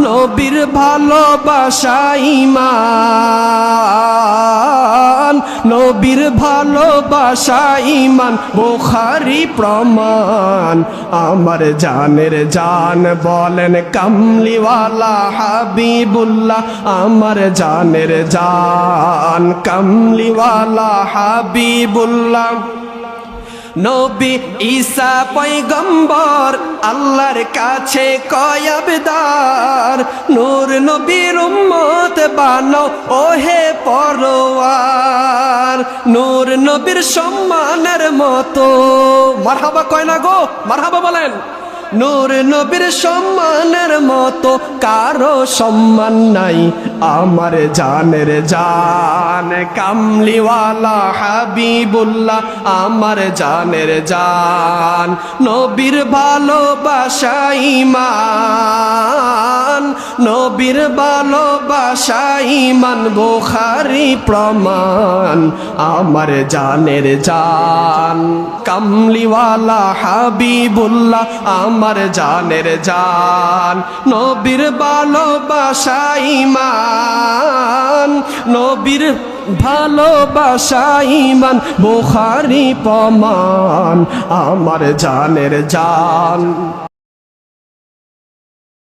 নবীর ভালোবাসা ঈমান, নবীর ভালোবাসা ঈমান, বুখারী প্রমাণ। আমার জানের জান বলেন কামলিওয়ালা হাবিবুল্লাহ, আমার জানের জান কামলিওয়ালা হাবিবুল্লাহ। নবী ঈসা পয়গম্বর আল্লাহর কাছে কয়াবদার, নূর নবীর উম্মত বানাও ওহে পরওয়ার। নূর নবীর সম্মানের মতো মারহাবা কয় না গো, মারহাবা বলেন। নূর নবীর সম্মানের মতো কারো সম্মান নাই, আমার জানের জান কামলিওয়ালা হাবিবুল্লাহ, আমার জানের জান। নবীর ভালোবাসা ঈমান, নবীর ভালোবাসা ঈমান, বুখারী প্রমাণ। আমার জানের জান কামলিওয়ালা হাবিবুল্লাহ, আমার জানের জান। নবীর ভালোবাসা ঈমান, নবীর ভালোবাসা ঈমান, বুখারী প্রমাণ। আমার জানের জান।